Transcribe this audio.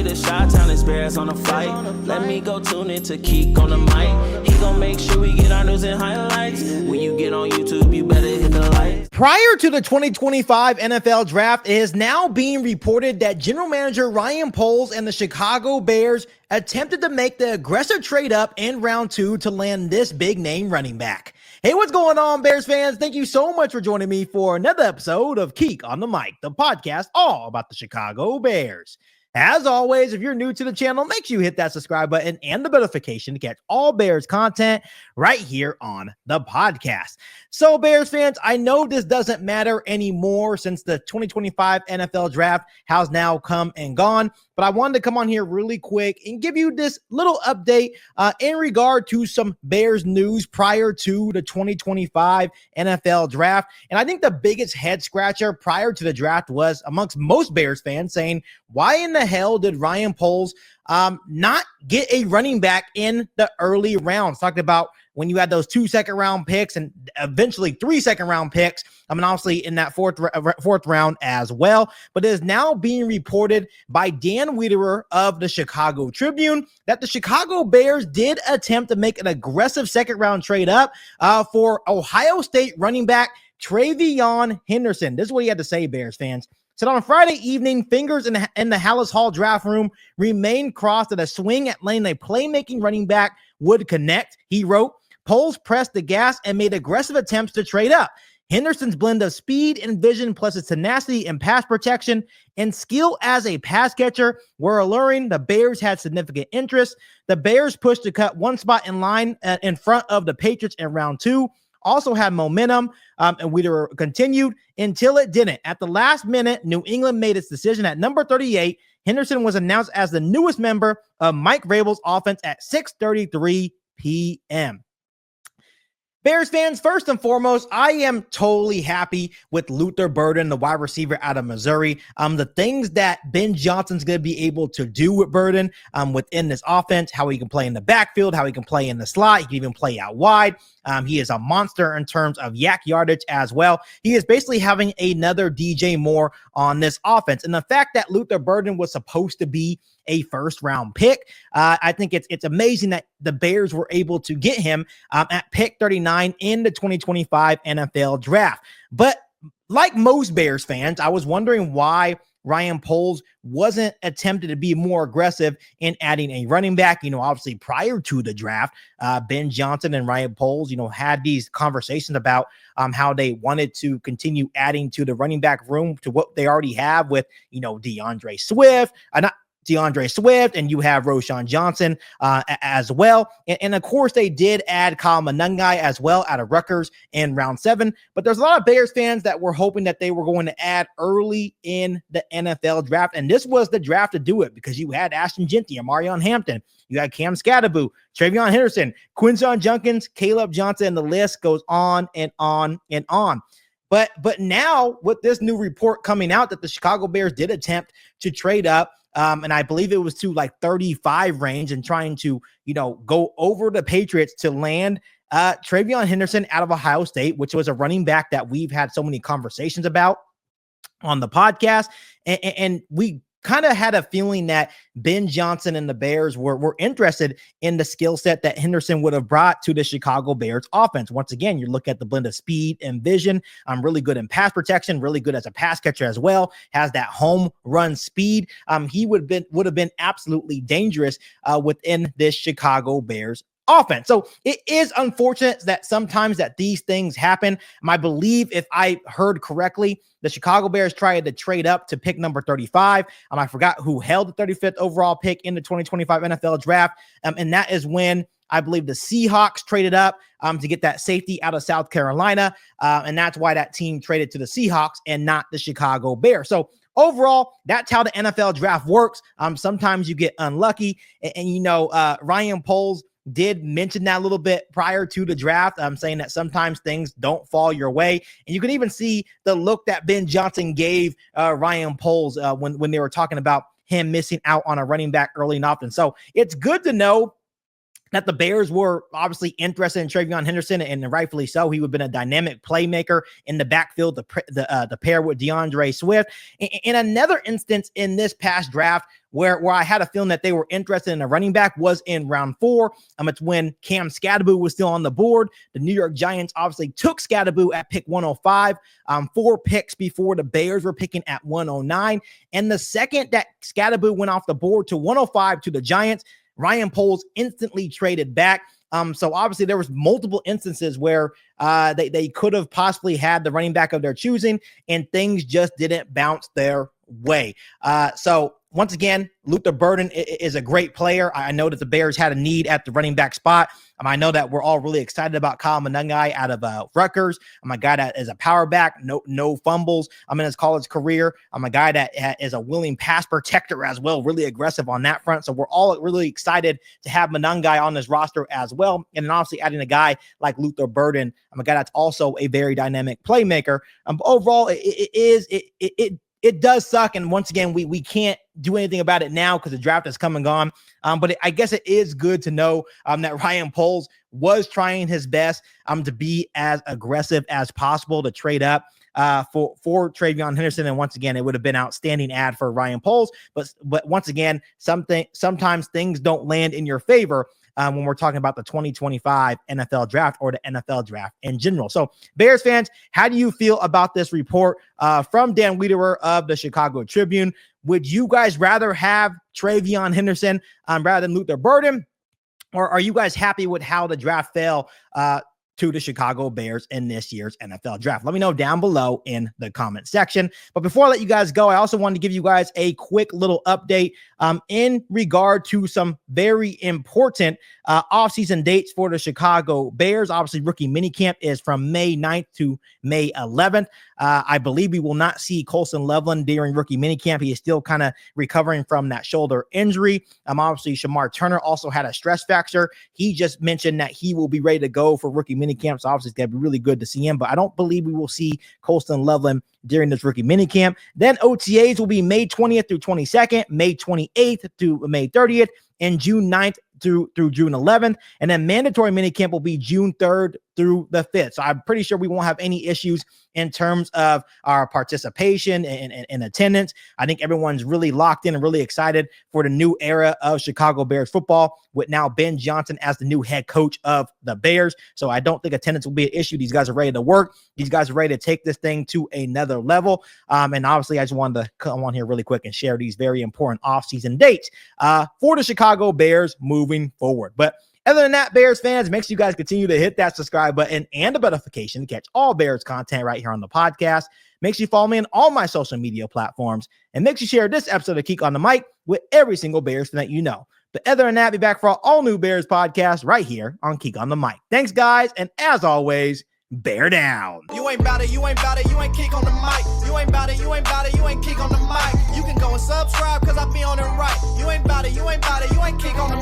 the Chi-Town experience on the flight. Let me go tune in to Keek on the mic. He gon' make sure we get our news and highlights. When you get on YouTube, you better hit the like. Prior to the 2025 NFL Draft, it is now being reported that General Manager Ryan Poles and the Chicago Bears attempted to make the aggressive trade up in round 2 to land this big name running back. Hey, what's going on, Bears fans? Thank you so much for joining me for another episode of Keek on the Mic, the podcast all about the Chicago Bears. As always, if you're new to the channel, make sure you hit that subscribe button and the notification to catch all Bears content right here on the podcast. So, Bears fans, I know this doesn't matter anymore since the 2025 NFL Draft has now come and gone, but I wanted to come on here really quick and give you this little update in regard to some Bears news prior to the 2025 NFL Draft. And I think the biggest head scratcher prior to the draft was amongst most Bears fans saying, why in the hell did Ryan Poles not get a running back in the early rounds? Talked about when you had those 2 second-round picks and eventually 3 second-round picks. I mean, obviously in that fourth round as well. But it is now being reported by Dan Wiederer of the Chicago Tribune that the Chicago Bears did attempt to make an aggressive second-round trade up for Ohio State running back Travion Henderson. This is what he had to say, Bears fans. Said on Friday evening, fingers in the Hallis Hall draft room remained crossed that a swing at lane a playmaking running back would connect. He wrote, Poles pressed the gas and made aggressive attempts to trade up. Henderson's blend of speed and vision plus his tenacity and pass protection and skill as a pass catcher were alluring. The Bears had significant interest. The Bears pushed to cut one spot in line in front of the Patriots in round 2. Also had momentum, and Wiederer continued until it didn't. At the last minute, New England made its decision at number 38. Henderson was announced as the newest member of Mike Vrabel's offense at 6:33 p.m. Bears fans, first and foremost, I am totally happy with Luther Burden, the wide receiver out of Missouri. The things that Ben Johnson's going to be able to do with Burden within this offense, how he can play in the backfield, how he can play in the slot, he can even play out wide. He is a monster in terms of yak yardage as well. He is basically having another DJ Moore on this offense. And the fact that Luther Burden was supposed to be a first-round pick, I think it's amazing that the Bears were able to get him at pick 39 in the 2025 NFL Draft. But like most Bears fans, I was wondering why Ryan Poles wasn't attempted to be more aggressive in adding a running back. You know, obviously prior to the draft, Ben Johnson and Ryan Poles, had these conversations about how they wanted to continue adding to the running back room to what they already have with, DeAndre Swift, and you have Roschon Johnson as well. And of course, they did add Kyle Monangai as well out of Rutgers in round 7. But there's a lot of Bears fans that were hoping that they were going to add early in the NFL draft. And this was the draft to do it because you had Ashton Jeanty, Amarion Hampton, you had Cam Scatterbo, Travion Henderson, Quinshon Judkins, Caleb Johnson, and the list goes on and on and on. But now with this new report coming out that the Chicago Bears did attempt to trade up, and I believe it was to like 35 range and trying to, go over the Patriots to land Travion Henderson out of Ohio State, which was a running back that we've had so many conversations about on the podcast. And we kind of had a feeling that Ben Johnson and the Bears were interested in the skill set that Henderson would have brought to the Chicago Bears offense. Once again, you look at the blend of speed and vision. Really good in pass protection, really good as a pass catcher as well, has that home run speed. He would have been absolutely dangerous within this Chicago Bears offense. So it is unfortunate that sometimes that these things happen. I believe if I heard correctly, the Chicago Bears tried to trade up to pick number 35. I forgot who held the 35th overall pick in the 2025 NFL draft. And that is when I believe the Seahawks traded up to get that safety out of South Carolina. And that's why that team traded to the Seahawks and not the Chicago Bears. So overall, that's how the NFL draft works. Sometimes you get unlucky. And Ryan Poles did mention that a little bit prior to the draft. I'm saying that sometimes things don't fall your way. And you can even see the look that Ben Johnson gave Ryan Poles when they were talking about him missing out on a running back early and often. So it's good to know that the Bears were obviously interested in Travion Henderson, and rightfully so. He would have been a dynamic playmaker in the backfield, the pair with DeAndre Swift. In another instance in this past draft where I had a feeling that they were interested in a running back was in round 4. It's when Cam Scadaboo was still on the board. The New York Giants obviously took Scadaboo at pick 105, 4 picks before the Bears were picking at 109. And the second that Scadaboo went off the board to 105 to the Giants, Ryan Poles instantly traded back. So obviously there was multiple instances where they could have possibly had the running back of their choosing, and things just didn't bounce their way. So once again, Luther Burden is a great player. I know that the Bears had a need at the running back spot. I know that we're all really excited about Kyle Monangai out of Rutgers. I'm a guy that is a power back, no fumbles. In his college career. I'm a guy that is a willing pass protector as well, really aggressive on that front. So we're all really excited to have Monangai on this roster as well. And then obviously adding a guy like Luther Burden, I'm a guy that's also a very dynamic playmaker. Overall, it does suck. And once again, we can't do anything about it now because the draft has come and gone. But I guess it is good to know that Ryan Poles was trying his best to be as aggressive as possible to trade up for Travion Henderson. And once again, it would have been an outstanding ad for Ryan Poles. But once again, sometimes things don't land in your favor when we're talking about the 2025 NFL draft or the NFL draft in general. So Bears fans, how do you feel about this report from Dan Wiederer of the Chicago Tribune? Would you guys rather have Travion Henderson rather than Luther Burden? Or are you guys happy with how the draft fell to the Chicago Bears in this year's NFL draft? Let me know down below in the comment section. But before I let you guys go, I also wanted to give you guys a quick little update in regard to some very important offseason dates for the Chicago Bears. Obviously, rookie minicamp is from May 9th to May 11th. I believe we will not see Colson Loveland during rookie minicamp. He is still kind of recovering from that shoulder injury. Obviously, Shamar Turner also had a stress fracture. He just mentioned that he will be ready to go for rookie minicamp. So obviously, it's going to be really good to see him. But I don't believe we will see Colson Loveland during this rookie minicamp. Then OTAs will be May 20th through 22nd, May 28th to May 30th, and June 9th through June 11th. And then mandatory minicamp will be June 3rd through the 5th. So I'm pretty sure we won't have any issues in terms of our participation and attendance. I think everyone's really locked in and really excited for the new era of Chicago Bears football with now Ben Johnson as the new head coach of the Bears. So I don't think attendance will be an issue. These guys are ready to work. These guys are ready to take this thing to another level. And obviously, I just wanted to come on here really quick and share these very important offseason dates for the Chicago Bears moving forward. But other than that, Bears fans, make sure you guys continue to hit that subscribe button and the notification to catch all Bears content right here on the podcast. Make sure you follow me on all my social media platforms, and make sure you share this episode of Keek on the Mic with every single Bears fan that you know. But other than that, be back for our all new Bears podcast right here on Keek on the Mic. Thanks, guys, and as always, bear down. You ain't bout it, you ain't bout it, you ain't Keek on the mic. You ain't bout it, you ain't bout it, you ain't Keek on the mic. You can go and subscribe, cause I be on it right. You ain't bout it, you ain't bout it, you ain't Keek on the